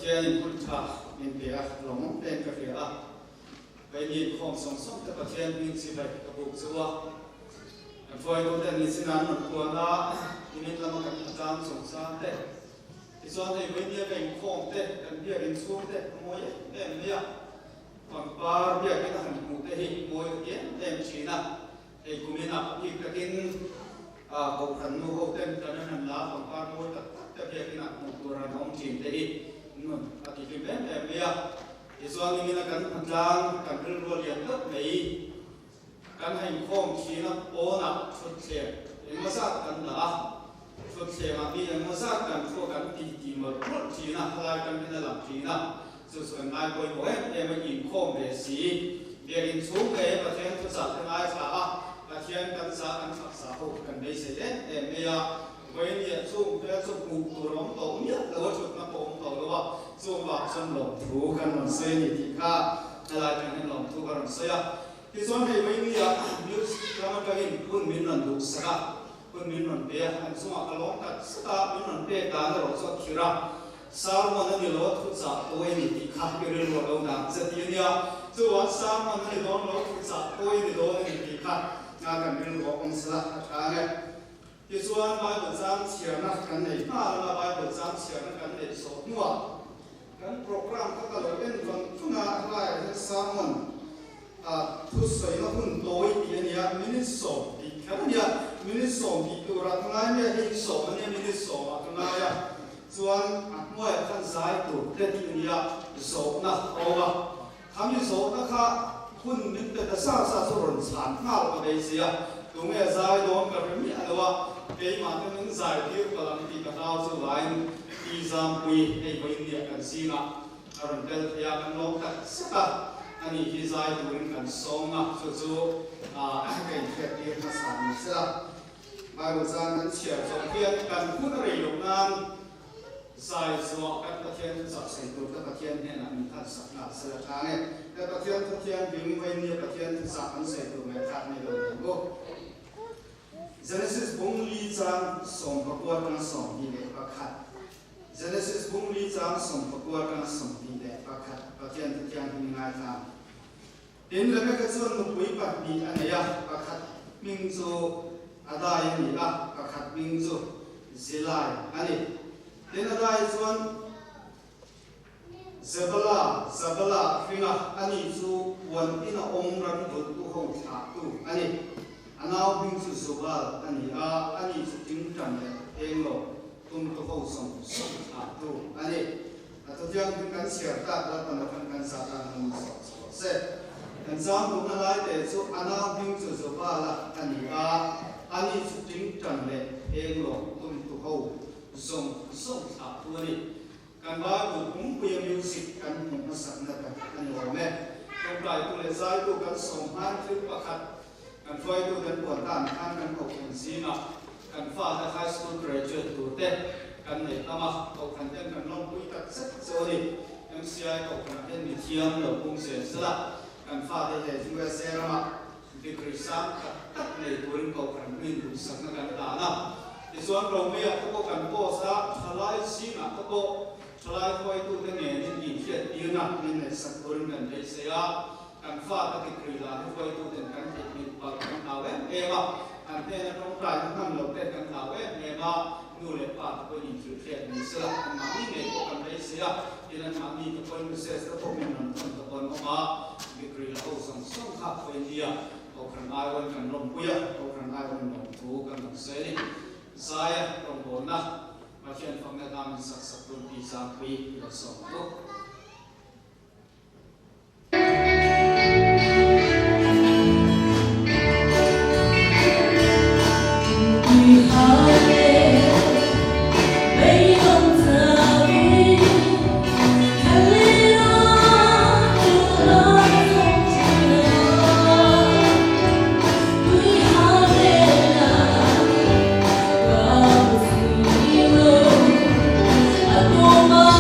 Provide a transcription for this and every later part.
thiên in phun thả in bia lòng đen cà phê à vậy nhìn không sống sống thì bát thiên in si vậy cái bụng chúa phơi tôi tên in si nan một cuốn đó in làm cái trang sống sang thế thì cho nên vậy nhìn cái không thế cái bia in xuống thế mỗi em bia còn ba bia cái thằng mù thế hi mỗi cái em chỉ na thì cũng như là cái kinh cầu khẩn nu hậu tên cho nên là còn ba mỗi cái bia cái nào mộtตัวเราต้องจีนได้นู่นอาทิตย์นี้แบบเนี้ยที่ส่วนนี้นะกันทำจางกันเรื่องรวดเรียนก็ไม่กันให้ข้อมชี้นะโอ้นะชุดเชียยังมาสักกันนะชุดเชียมาพี่ยังมาสักกันทั่วกันตีหมดรุดชี้นะพลายกันเป็นระดับชี้นะส่วนนายป่วยหมดเอ็มยิงข้อมเบสีเรียนสูงเลยประเทศทุกสัตว์ทั้งหลายสาประเทศกันสากันศักดิ์สาหุกันได้เสียเอ็มเนียvậy thì dùng cái dùng mù của nó tổ nhất là có chụp nó tổ đúng không? Dùng vào trong lồng thú căn lồng xây thì khác là cái này lồng thú căn lồng xây à? Thì dùng thì vậy thì như chúng ta nhìn quân miền lần đủ sạch, quân miền lần bè, anh dùng cái lồng cắt sạch, miền lần bè cả nó rồi cho kia ra, sao mà nó nhiều lỗ thú sạch, tôi thì khác cái điều đó đâu nè, sẽ thế nhá, dùng sao mà nó nhiều lỗ thú sạch, tôi thì khác, ngã cái điều đó cũng sạch, cáiที่ส่วนใบเบิกจางเฉียนะกันในหน้าละใบเบิกจางเฉียนะกันในสดนัวกันโปรแกรมก็ตลอดเป็นวันทุนาอะไรที่สามวันทุกสิ่งละหุ่นโตยที่เนี่ยมินิสองที่แค่เนี่ยมินิสองที่ตัวเราทั้งหลายเนี่ยเห็นสองเนี่ยมินิสองทั้งหลายส่วนเมื่อขั้นสายตัวเด็ดที่เนี่ยสองนะเอาละทำอยู่สองนะคะหุ่นมิตรแต่สร้างสร้างสรรสารข้าวก็ได้เสียตรงนี้สายโดนกับเรื่องนี้อะไรวะเกี่ยมาถึงสายที่กำลังที่กระด้าวสู่ไว้ที่จำปุยให้ไปเดียกันสินะอารมณ์เกิดพยากันลงกันสักอันนี้ที่สายดูนกันสองนะจู่ๆเป็นแค่เพียงภาษาหนึ่งสักมาบุษากันเฉียดสองเพียงกันพูดอะไรอยู่นั้นสายสวะกันประเทศสักสิ่งตัวประเทศเนี่ยนะมีท่านสักหลักสักทางเนี่ยแต่ประเทศวิ่งไปเนี่ยประเทศสักอันเสร็จตัวแม่ทัพในโลกก็Genesis บุ้งลีจางส่งประกวดกันส่งที่เด็กประคัด Genesis บุ้งลีจางส่งประกวดกันส่งที่เด็กประคัดประเทศที่ยังมีงานทำเดินแล้วก็ส่วนมุกวิปัสสนาอันนี้ประคัดมิงจูอาได้นี่ประคัดมิงจูซิลายอันนี้เดินอาได้ส่วนเซบลาฟิงอันนี้จูวันที่น่าองค์รันตุตุหงชาตุอันนี้อันนั้นพิมพ์สุบาลอันนี้สุดจริงจังเลยเองหรอกตุ้มตัวเขาส่งตัวอันนี้ตัวอย่างเป็นการเสียตาแล้วตอนนั้นการสาธารณะเสร็จการสร้างตัวอะไรแต่สุดอันนั้นพิมพ์สุบาลอันนี้สุดจริงจังเลยเองหรอกตุ้มตัวเขาส่งตัวนี้การบ้านผมเปลี่ยนมิวสิกกันผมมาสั่งนะครับอันนี้ว่าแม่ต้องปล่อยตัวเลยใจตัวกันส่งผ่านคลิปประคัดกันไฟตัวกันปวดตามข้างกันเขาเป็นซีนะกันฟ้าถ้าไฮสคูลเกรจุดตัวเต้กันเนี่ยทำมาเขาคันเต้นกันลงคุยตัดเซ็ตโซนี่ยังเสียเขาคันเต้นมีเทียมหรือปุ่งเสียสละกันฟ้าได้เห็นที่ว่าเซรามาดิกริซังตัดในตัวนี้เขาคันมินดูสักกันตานะในส่วนเราไม่อยากเขากันโป้ซะทลายซีนะเขาทลายไฟตัวกันเนี่ยนี่ยิ่งเทียดยืนนะนี่ในสักตัวกันได้เสียกันฟ้าก็ติดกรีลาที่ไฟตัวกันกันติดมีปากกันเอาเองว่าอันเนี้ยต้องปลายทั้งหมดเป็นกันเอาเองว่านู่นเลยปากตัวนี้คือเทียนมีเสือมันมานี่เนี่ยกันได้เสียที่นั่นมานี่ตัวนี้เสียแล้วพวกมันนั่นตัวคนออกมาติดกรีลาเขาส่งขับไปเดียเขาคันไอวันกันลมปุยเขาคันไอวันลมถูกันต้องเสียนี่สายตรงบนนะมาเขียนฟังในตามสักตัวปีสามปีละสองตัวAdoma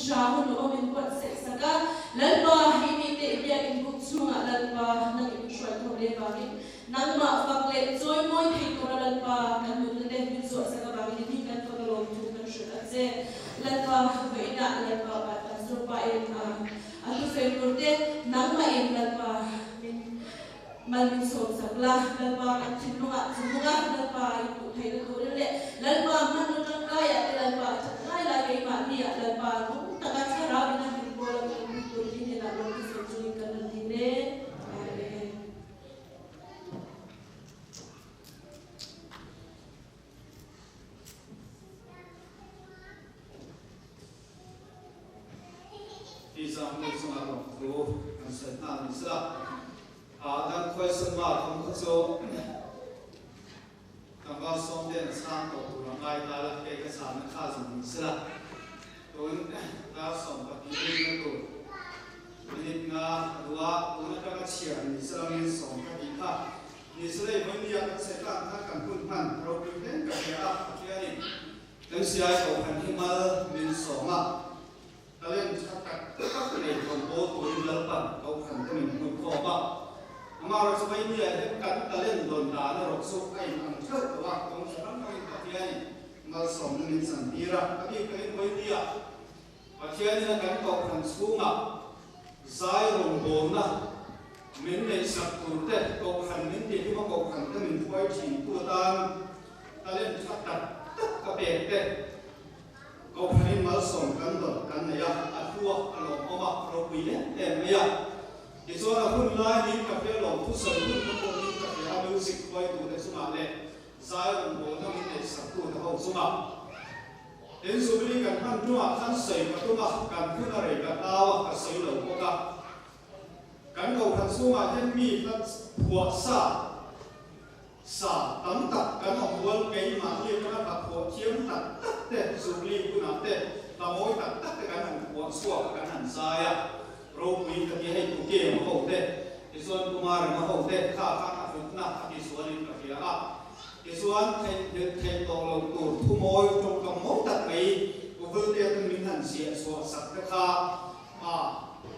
shahu no min kwat se saka lalpa himi te bia in buk chunga lalpa nang in shwai thole ba ni nang ma fakle joy moi thei tora lalpa kan mu te min so saka ba ni thi kan to lo tu kan shut atse lalpa veina lalpa ba so pa in atu fe kurte nang ma in lalpa malin so sakla lalpa kan chinunga lalpa itu thei do le lalpa man no tang kaya lalpa lai la ke ma ni lalpa no taka chara bina min bola min to ni na lo so chui kan ni le isa mo sunga ro ko an sa na ni sa dan question mark ko so kamba som den sang to tu ngai ta la ke ka sa na kha zum ni sa tun ta som pa ti ni ko minit nga ruwa una ka chia ni sa min som ka ti kha ni sa le bon ya ka se ka ka kan kun pan pro problem ka ya a ki ani dan sia ko kan hi mal min som ma ta len cha ka ka nei kon bo tu ni la pan ko kan ta min kun ko ba mà rồi sau này thì cần ta lên đồn đá nó rộng sâu cái ăn thớt của bạn cũng sẽ làm cái tập này mà sống mình sản đi ra cái mới đi à và khi anh là cần cầu thành xuống à giải rộng bốn à mình nên sắp tụt đấy cầu thành mình thì mà cầu thành thì mình quay chỉ tua ta lên phát đặt tất cả bề đấy cầu thành mà sống cần đồn cần này à thua à lỗ mà rồi bị đấy em bây giờ thì số là hun lai đi cà phê lồng thu sợi hun nó còn đi cà phê ham music quay tụ để số mà lệ sai đồng bộ nó mình để sắp tụ để hậu số mà đến số đi cần ăn chung à khăn sấy mà tôi mà cần cứ là để cần đau à sấy lẩu có cả cần cầu thành số mà nhân mi là của xả tấm tập cần học quân cái mà như cái là của chiếm tập tất để số đi cũng nằm để và mỗi tập tất cái cần học của số cần hành sai à rồi quý cái hay cũng kia mà hậu thế thì xuân cũng mà hậu thế khá khá phức nặng thì xuân lên cái kia à thì xuân thay tổ lòng tụt thu môi trong cầm mốc đặt ấy của phương tiện mình hẳn xịa xóa sạch cái khá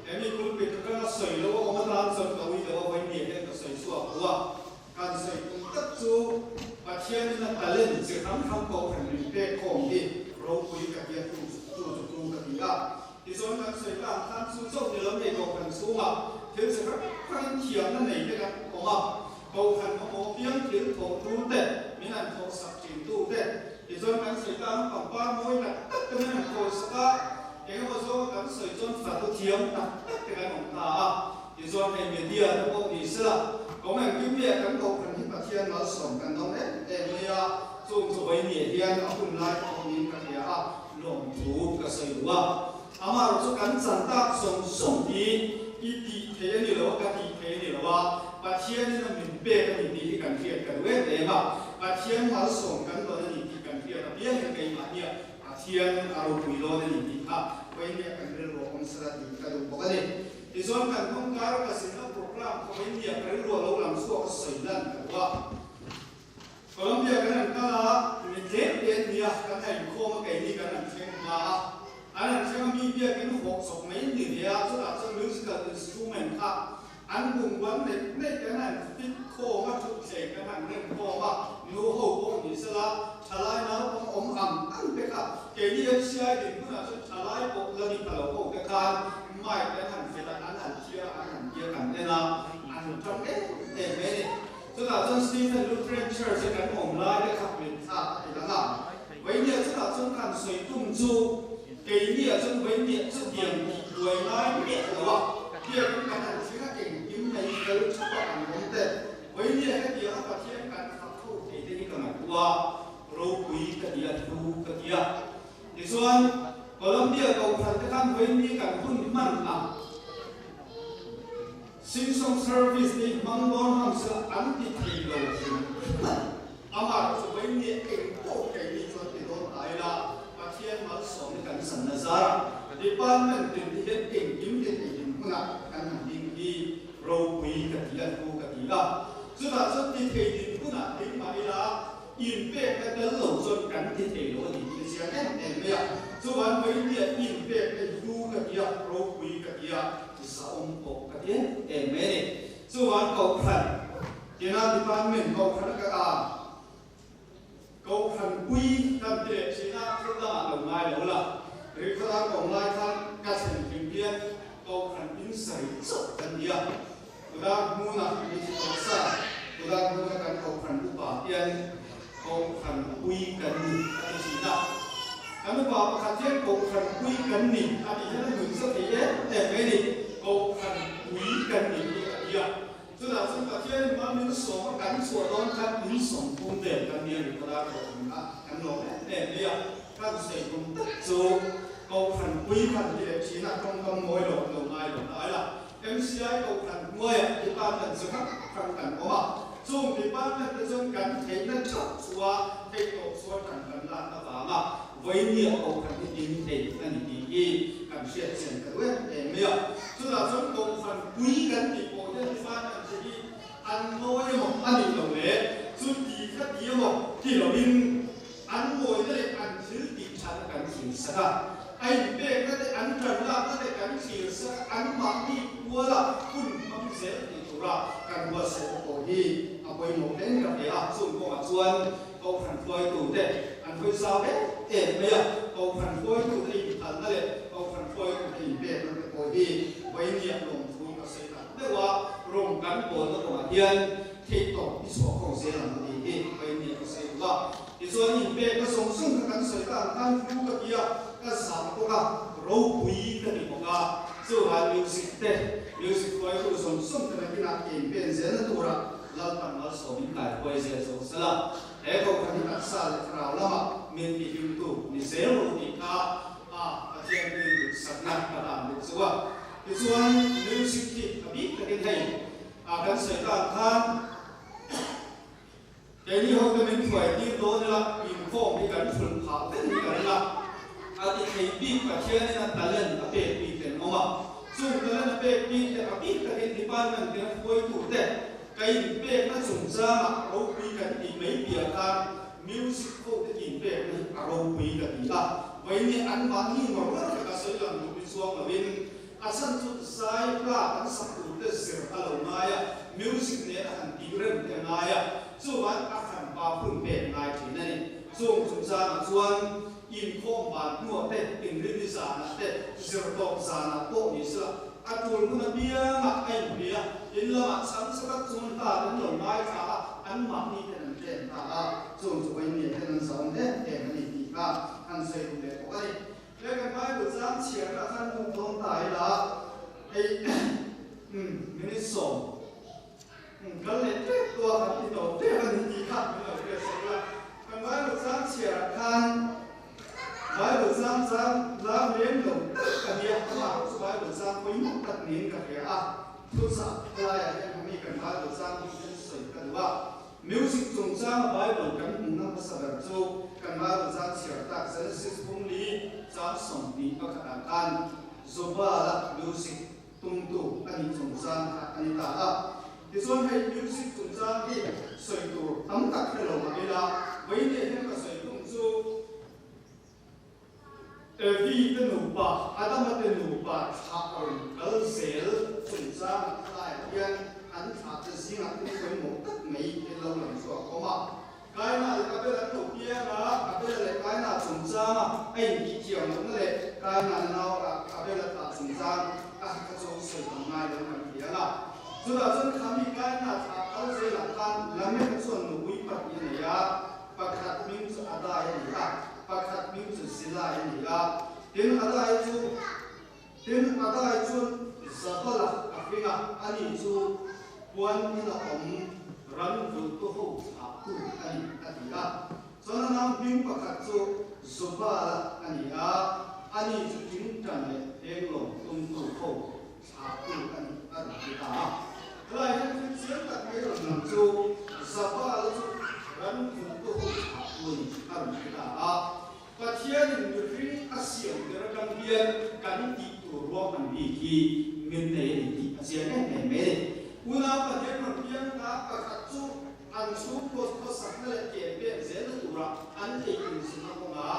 em đi cũng biết cái nó sấy lâu ông ăn lan sân cầu đi đâu vậy nhỉ cái sấy xóa củaการใส่ตุ้งตัดจูปัจจัยนั้นแต่เล่นเสียทั้งทั้งโตแผ่นดินเป้ของที่เราคุยกับเยี่ยมจูกับที่อ่ะที่ส่วนการใส่ตามท่านสู้สู้ในลำในโตแผ่นสู้อ่ะถึงจะขั้นเทียมนั่นเองนะครับผมอ่ะโตแผ่นของโมเพียงถึงโถตู้เด็ดมีนั่นโถสับจิ๋วตู้เด็ดที่ส่วนการใส่ตามฝั่งบ้านมวยหนักตัดกันนั่นโถสกัดเองก็ส่วนการใส่จนฝัดตัวเทียมหนักตัดกันของตาที่ส่วนในเมียเดียแล้วก็ดีเสียผมเองที่เมียกันโตแผ่นที่ประเทศเราส่งกันตรงนี้เอ็มเมียส่งตัวไปเมียเดียนเอาคุณไล่เอาเงินกันเดียร์ลงทุนก็ใส่หัวอามาเราจะกันสันตาส่งดีอีดีเทียนนี่หรอกันดีเทียนนี่หรอว่าประเทศนี่มันมีเป๊ะกันดีกันเทียนกันเว้ยเองอ่ะประเทศเราส่งกันตัวนี้ดีกันเทียนแต่เบี้ยยังไงมาเนี่ยประเทศอารมณ์คุยโลนี่ดีอ่ะไว้เนี่ยกันเรื่องของคนสระดีกันดูปกติที่ส่วนกันต้องการกับสิ่งที่โปรแกรมเขาไว้เนี่ยกันเรื่องเราลำสู้กับสิ่งนั้นกันว่าโคลอมเบียกันนั่นก็ละมีเจ็บเนี่ยกันให้โคมาเกี่ยนี่กันนั่นเช่นมาอันนั้นเช่นมีเบียกันหกศพไม่หนึ่งเนี่ยสุดท้ายจะมิวสิคัลอินสตรูเมนต์ค่ะอันบุ้งวันในกันนั่นติดโคมาทุกเสกกันนั่นเรื่องโคมานูโฮโคมิสละทลายน้ำอมอันเป็นค่ะเกี่ยนี่ยังเชื่อถึงขนาดทลายปกระดิ่งตลอดโคกันการไม่ได้หันเสียแต่อันหันเชื่ออันหันเกี่ยวกันเนี่ยนะอันตรงเอ๊ะไม่เนี่ยสุดท้ายจนสตีเฟนลูเทรนเชอร์จะกันผมไล่ได้ขับเป็นท่าไอ้ละล่ะไว้เนี่ยสุดท้ายจนการสวยตุ้มจูเกี่ยนี่จนไว้เนี่ยจะเดี่ยงรวยไล่เนี่ยหรือว่าเกี่ยกันกันหันเชื่อเก่งยิ้มในกระลุกชุบอันนั้นแต่ไว้เนี่ยให้เดี๋ยวเขาเทียบกันขับเข้าเกี่ยนี่กันหมายว่าเราคุยกันเดียวดูกันเดียวในส่วนโคลอมเบียกับประเทศกันไว้นี่กันหุ่นมันอ่ะซิงซองเซอร์วิสนี่มันร้อนห้ามเสียอันที่ทีเราอามาเราจะไว้เนี่ยเองโอเคนี่ส่วนที่โดนตายละประเทศมาสอนกันสันนิษฐานดีปานนั้นถึงที่เองยิ้มเด็ดเองพุ่งอ่ะกันหันดิ้งที่เราคุยกันที่ละดูกันที่ละสุดท้ายสุดที่เทดิ้งพุ่งอ่ะดิ้งมาอีละอินเป้กันเดินหลงจนกันที่เทโลดิ้งเสียแน่เองเลยอ่ะ so wan với địa in về cái du cái địa pro quý cái địa thì sao ông bộ cái địa em này so wan cầu khẩn thì na department cầu khẩn cái cầu khẩn quý làm để chỉ na chúng ta ở ngoài đó là rồi chúng ta còn lại thằng các thành viên viên cầu khẩn in sợi sợi cái địa chúng ta mua là cái gì cũng sao chúng ta mua cái cầu khẩn của bà tiền cầu khẩn quý cái gì đó kami bawa perhatian kau kan kuikan ni, artinya manusia dia, ini kau kan kuikan ni dia. Sudah perhatian mana semua kan suatu kan insong pun dia kan dia di pada kau kan lo, dia kan saya pun so kau kan kuikan dia Cina kau moi lo mai lo, ayah MCI kau kan moi di mana sekarang kan oma. So di mana tu kan kena cak suah, kena suah kan lah apa ma. Với nhiều cầu khẩn thì tin thì anh đi cảm sẽ xem cái web để miệng tức là chúng cầu khẩn quý gần thì bộ nhân phát anh sẽ đi ăn nói một anh đi đồng lệ chúng đi các địa một thì là bên ăn ngồi đây ăn thứ tìm sản cảnh chỉ sao anh biết cái ăn trần là cái cảnh chỉ sao ăn mặc đi mua là kun không dễ thì chủ ra cảnh mua sẽ có đi à quay một đến gặp để áp dụng của chuan cầu khẩn quay tủ tệ anh quay sao đấy bây giờ cầu khẩn quay tủ tệ thành đó đấy cầu khẩn quay tủ tệ về nó có đi quay nhiệt lồng thu nó sẽ là đấyว่าrồng cắn bộ nó có tiền thì tổng cái số không sẽ làm gì đi quay nhiệt nó sẽ là thì số nhìn về cái sống sung cái cắn sợi ta ăn thu cái kia cái sản của cái rau quý cái gì của cái so là music quay tủ sống sung cái nào nhìn về sẽ là tủ ra làm bằng nó số những cái quay sẽ số là để cầu khẩn đặt xa lại vào lắm mình thì hiểu tụ thì dễ rồi thì ta thiên nhiên sẵn nặng và làm được rồi thì xuân music thì biết là cái này cần xảy ra than cái này hôm nay mình phải đi đó là inform cái cần phần thảo cái này là thì thầy biết và thiên nhiên là talent ở bên biết cái nó mà dùng talent ở bên biết là biết là cái department cái phôi tụ đấy cái bên nó dùng ra mà đâu biết cái gì mấy việc ta music phôi cái gì bên nó đâu biết cái gì là vậy nên anh bạn như mà rất là cái sự làm một cái xuống là bên asan chút sai cả anh sắp tụt để sửa alo mai music này là hành đi rem thế này số bạn các hành bao phương tiện này thì này dùng ra là chuan inform bạn mua tết in đi ra là tết sửa tốt ra là tốt như thế anh tuân muốn bia mặc anh bia in là mặc sáng sẽ các chúng ta đến lồng mai thả anh mặc đi thế này thế thả dùng cho anh nhẹ thế này sống thế để anh đi cả anh sẽ dùng để có cái để cái bài của giang chia là anh cũng tồn tại là cái mình sống cái này thếตัวanh đi đâu thế anh đi khác mình là cái gì là cái bài của giang chia là anh bài của giang miếng đồng cái gì mà bài của giang quý một cái miếng cái gìทุกสัปดาห์ยังมีการบ้านตัวสร้างที่สวยกันว่ามิวสิกจงสร้างไบเบิลกันมุ่งนำภาษาแบบโจการบ้านตัวสร้างเสียตักเซนซิสพุ่งลีสร้างสองปีก็ขนาดกันโซบาละมิวสิกตุ้มตุอันนี้จงสร้างอันนี้ตาละที่ส่วนให้มิวสิกจงสร้างที่สวยตัวตั้งตักให้เรามาเวลาไว้เนี่ยให้กับสวยตุ้มโจวีเป็นหนูป่าอาตมาเป็นหนูป่าทับเอาเกลเซลจงสร้างอะไรอย่างอันขาดสิ่งที่คนหมดไม่เป็นเราหลังสวดเข้ามาการน่าจะเป็นหลักถูกเยี่ยมนะเป็นอะไรการน่าจงสร้างไอ้ที่เกี่ยวนั่นแหละการน่าเราเป็นหลักจงสร้างก็จะสวยงามเลยมันเกี่ยวนะสุดท้ายจนคำนี้การน่าทับเอาเสียหลักการแล้วไม่เป็นส่วนหนูวิปัสสนาประคัดมิ้งจะอะไรอย่างนี้ประคัดมิ้งจะศิลาอย่างนี้ถึงอะไรจูสับละอัฟริกาอันนี้จูวันนี้เรารันฟุตโฮอาตุอันนี้ส่วนน้ำมิ้งประคัดจูสับละอันนี้จูจิ้งจันเลยเองลงตุ้มตุโฮอาตุอันนี้อะไรนั่นคือเสียงตัดไม่ลงน้ำจูสับละจูรันฟุตโฮอาตุอันนี้ประเทศนี้มีริอาเซียนเดรักันเบียนการที่ตัวรวมกันดีที่เงินในที่อาเซียนเนี่ยไม่ได้อุณหภูมิมันเปลี่ยนนะประคัตจูอันสูงกว่าสักนั่นแหละเกี่ยวกับเรื่องตัวอันที่คุณสมมติว่า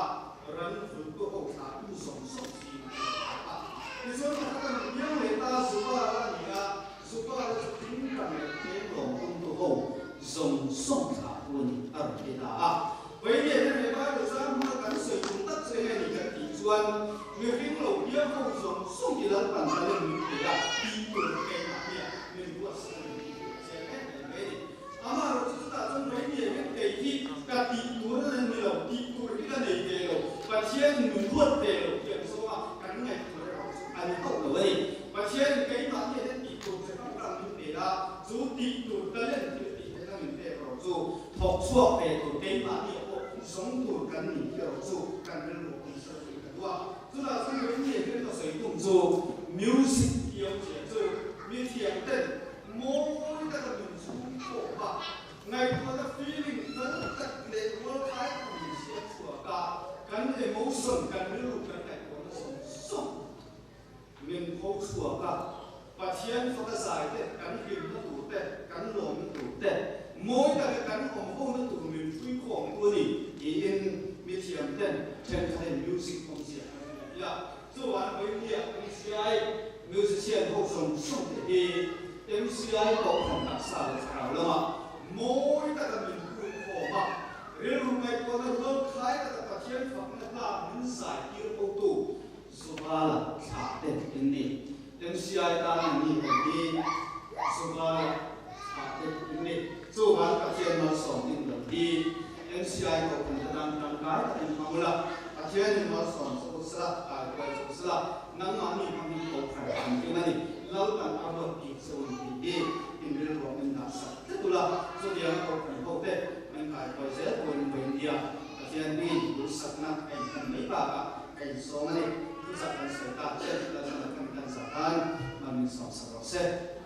รันฟุตโฮ thì đã với việc này ba được ra mà cắn sợi cũng tắt sợi này thì cần tỉ chuan người phim lẩu bia không dùng xuống thì lần bản ra lên mình để là đi từ cái mặt bia mình cũng sẽ xem hết này ama rồi chúng ta trong mấy việc cái gì cả tỉ tuôn lên mình lẩu tỉ tuôn cái này về lẩu và chia mình luôn về lẩu chuyện số mà cắn ngày tuổi học anh không được vậy và chia cái mặt bia đến tỉ tuôn sẽ không làm mình để là dù tỉ tuôn ta lên thì tỉ sẽ làm mình về rồi dù học suốt về tụ cái mặt bia sống tuổi cắn mình kiểu dù cắn lên một cái sự kiện đó, chúng ta sẽ nói về cái đó sẽ cùng dù music yêu trẻ dù như thiền tên mỗi cái là mình xuống cổ và ngày qua cái feeling vẫn tất lệ mỗi cái của mình sẽ sửa cả cắn emotion cắn lên lúc cắn cảnh của nó sống mình không sửa cả và thiền phải giải thế cắn phim nó tủ tệ cắn lồng nó tủ tệ mỗi cái cắnของพวกนั้นตัวmình free ของตัวนี้inมีเสียงเต้นเช่นการเล่น music ของเสียงอย่างส่วนไปเนี่ย MCI musician พวกส่งส่งที่ MCI ก็ของนักสาวสาวแล้วอ่ะmỗi cái là mình free ของอ่ะเรื่องรู้ไหมว่าเราเริ่มคล้ายกับตะเคียนฝังในบ้านมันสายที่เราตู้สุภาพขาเต้นอินดี้ MCI ตาหนีคนนี้สุภาพini Tuhan kajian malson ini di MCI kau tentang tangkai dan pamula kajian malson sebesar kau sebesar nama ni kami kau kerana ini lautan abad di seorang di India orang dasar itulah sedia kau kerana kau teh mengkai kau saya pun India kajian ni rusak nak kain mereka kain soalnya rusak kan serta jadi dalam kan serta kami sama-sama